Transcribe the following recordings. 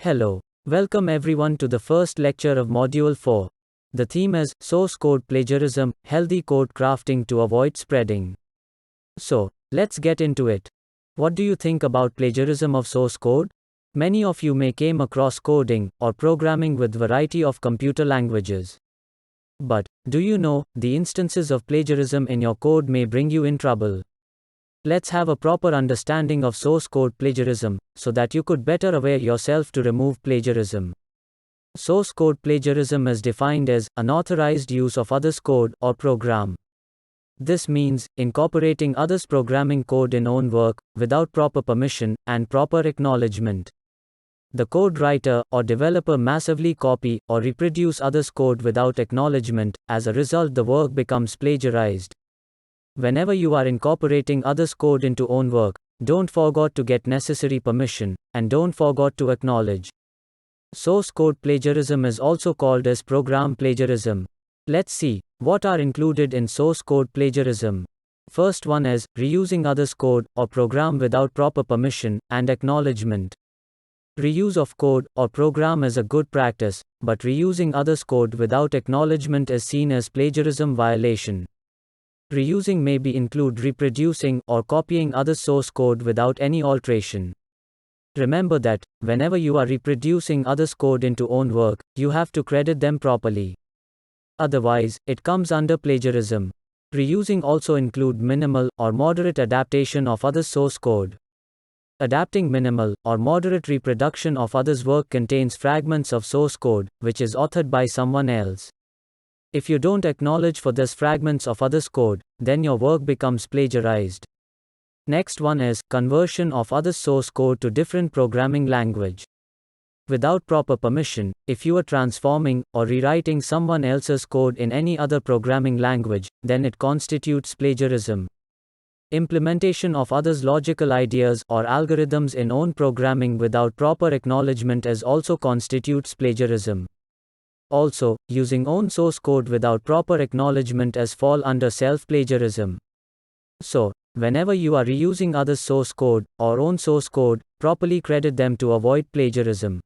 Hello. Welcome everyone to the first lecture of Module 4. The theme is Source Code Plagiarism, Healthy Code Crafting to Avoid Spreading. So, let's get into it. What do you think about plagiarism of source code? Many of you may came across coding or programming with variety of computer languages. But, do you know, the instances of plagiarism in your code may bring you in trouble. Let's have a proper understanding of source code plagiarism, so that you could better aware yourself to remove plagiarism. Source code plagiarism is defined as unauthorized use of others' code or program. This means incorporating others' programming code in own work, without proper permission and proper acknowledgement. The code writer or developer massively copy or reproduce others' code without acknowledgement. As a result, the work becomes plagiarized. Whenever you are incorporating others' code into own work, don't forget to get necessary permission, and don't forget to acknowledge. Source code plagiarism is also called as program plagiarism. Let's see what are included in source code plagiarism. First one is reusing others' code or program without proper permission and acknowledgement. Reuse of code or program is a good practice, but reusing others' code without acknowledgement is seen as plagiarism violation. Reusing may include reproducing or copying others' source code without any alteration. Remember that, whenever you are reproducing others' code into own work, you have to credit them properly. Otherwise, it comes under plagiarism. Reusing also include minimal or moderate adaptation of others' source code. Adapting minimal or moderate reproduction of others' work contains fragments of source code, which is authored by someone else. If you don't acknowledge for these fragments of others' code, then your work becomes plagiarized. Next one is conversion of others' source code to different programming language. Without proper permission, if you are transforming or rewriting someone else's code in any other programming language, then it constitutes plagiarism. Implementation of others' logical ideas or algorithms in own programming without proper acknowledgement also constitutes plagiarism. Also, using own source code without proper acknowledgement fall under self-plagiarism. So, whenever you are reusing others' source code or own source code, properly credit them to avoid plagiarism.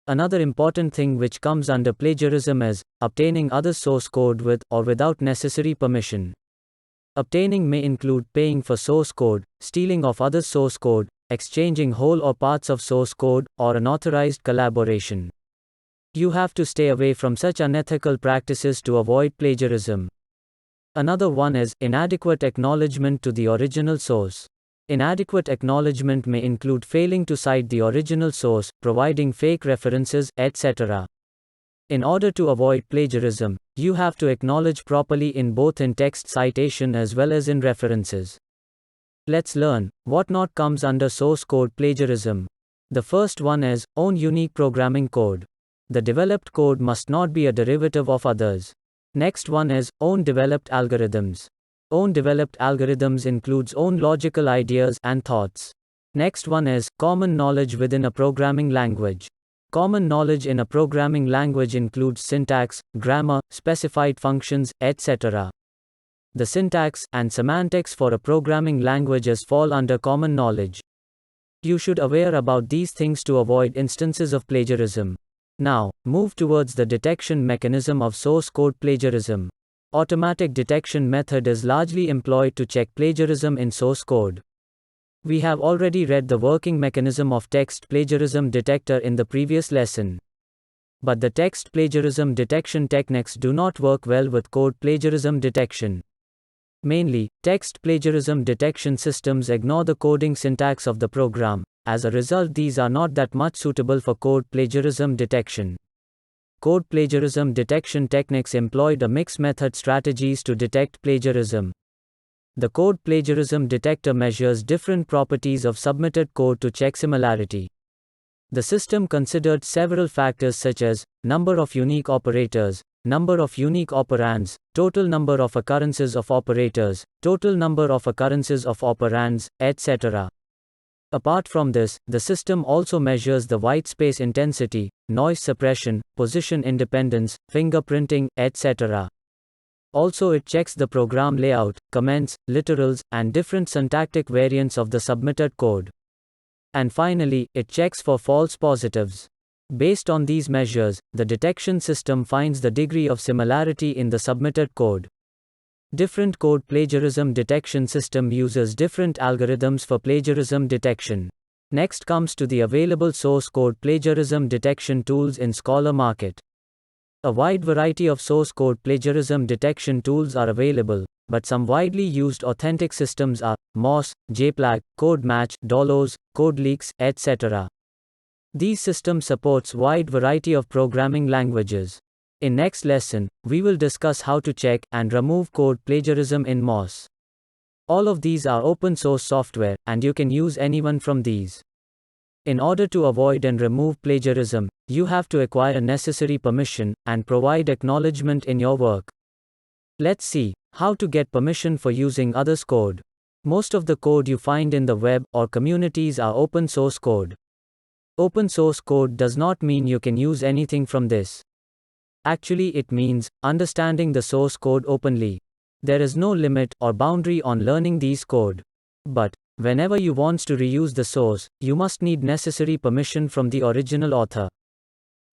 Another important thing which comes under plagiarism is obtaining others' source code with or without necessary permission. Obtaining may include paying for source code, stealing of others' source code, exchanging whole or parts of source code, or unauthorized collaboration. You have to stay away from such unethical practices to avoid plagiarism. Another one is inadequate acknowledgement to the original source. Inadequate acknowledgement may include failing to cite the original source, providing fake references, etc. In order to avoid plagiarism, you have to acknowledge properly in both in text citation as well as in references. Let's learn what not comes under source code plagiarism. The first one is own unique programming code. The developed code must not be a derivative of others. Next one is own developed algorithms. Own developed algorithms includes own logical ideas and thoughts. Next one is common knowledge within a programming language. Common knowledge in a programming language includes syntax, grammar, specified functions, etc. The syntax and semantics for a programming languages fall under common knowledge. You should aware about these things to avoid instances of plagiarism. Now, move towards the detection mechanism of source code plagiarism. Automatic detection method is largely employed to check plagiarism in source code. We have already read the working mechanism of text plagiarism detector in the previous lesson. But the text plagiarism detection techniques do not work well with code plagiarism detection. Mainly, text plagiarism detection systems ignore the coding syntax of the program. As a result, these are not that much suitable for code plagiarism detection. Code plagiarism detection techniques employed a mixed method strategies to detect plagiarism. The code plagiarism detector measures different properties of submitted code to check similarity. The system considered several factors such as number of unique operators, number of unique operands, total number of occurrences of operators, total number of occurrences of operands, etc. Apart from this, the system also measures the white space intensity, noise suppression, position independence, fingerprinting, etc. Also, it checks the program layout, comments, literals, and different syntactic variants of the submitted code. And finally, it checks for false positives. Based on these measures, the detection system finds the degree of similarity in the submitted code. Different code plagiarism detection system uses different algorithms for plagiarism detection. Next comes to the available source code plagiarism detection tools in Scholar Market. A wide variety of source code plagiarism detection tools are available, but some widely used authentic systems are MOS, JPlag, CodeMatch, Dolos, CodeLeaks, etc. These systems supports wide variety of programming languages. In next lesson, we will discuss how to check and remove code plagiarism in MOS. All of these are open source software, and you can use anyone from these. In order to avoid and remove plagiarism, you have to acquire necessary permission and provide acknowledgement in your work. Let's see how to get permission for using others' code. Most of the code you find in the web or communities are open source code. Open source code does not mean you can use anything from this. Actually, it means understanding the source code openly. There is no limit or boundary on learning these code. But whenever you want to reuse the source, you must need necessary permission from the original author.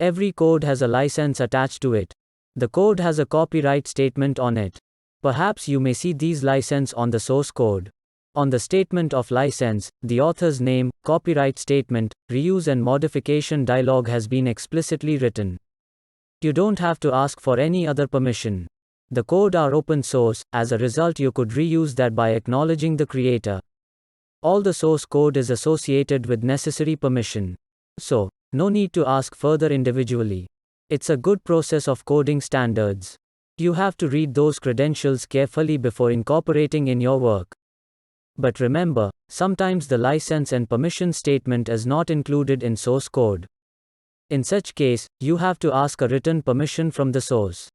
Every code has a license attached to it. The code has a copyright statement on it. Perhaps you may see these license on the source code. On the statement of license, the author's name, copyright statement, reuse and modification dialog has been explicitly written. You don't have to ask for any other permission. The code are open source, as a result you could reuse that by acknowledging the creator. All the source code is associated with necessary permission. So, no need to ask further individually. It's a good process of coding standards. You have to read those credentials carefully before incorporating in your work. But remember, sometimes the license and permission statement is not included in source code. In such case, you have to ask a written permission from the source.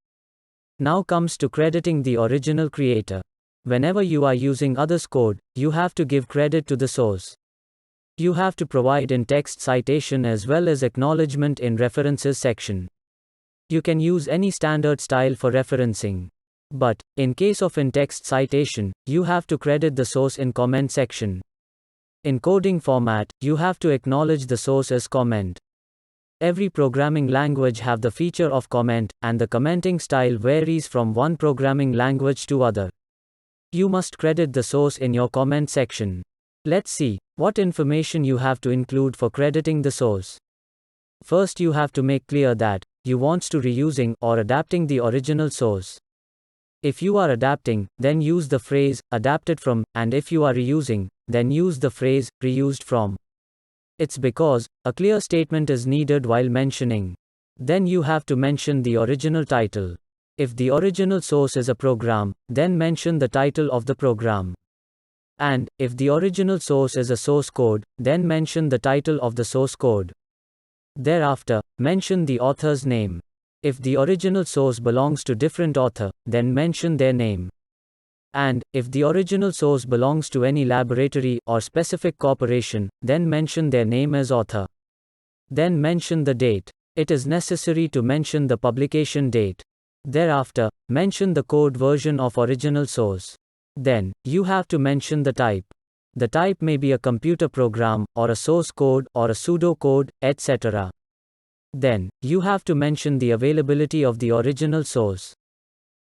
Now comes to crediting the original creator. Whenever you are using others' code, you have to give credit to the source. You have to provide in-text citation as well as acknowledgement in references section. You can use any standard style for referencing. But, in case of in-text citation, you have to credit the source in comment section. In coding format, you have to acknowledge the source as comment. Every programming language have the feature of comment, and the commenting style varies from one programming language to other. You must credit the source in your comment section. Let's see what information you have to include for crediting the source. First, you have to make clear that you want to reusing or adapting the original source. If you are adapting, then use the phrase adapted from, and if you are reusing, then use the phrase reused from. It's because a clear statement is needed while mentioning. Then you have to mention the original title. If the original source is a program, then mention the title of the program. And if the original source is a source code, then mention the title of the source code. Thereafter, mention the author's name. If the original source belongs to different author, then mention their name. And if the original source belongs to any laboratory or specific corporation, then mention their name as author. Then mention the date. It is necessary to mention the publication date. Thereafter, mention the code version of original source. Then, you have to mention the type. The type may be a computer program, or a source code, or a pseudocode, etc. Then, you have to mention the availability of the original source.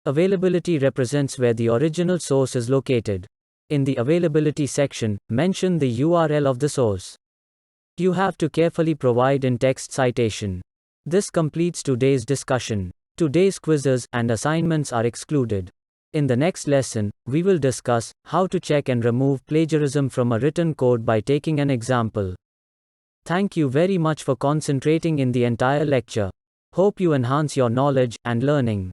Availability represents where the original source is located. In the availability section, mention the URL of the source. You have to carefully provide in-text citation. This completes today's discussion. Today's quizzes and assignments are excluded. In the next lesson, we will discuss how to check and remove plagiarism from a written code by taking an example. Thank you very much for concentrating in the entire lecture. Hope you enhance your knowledge and learning.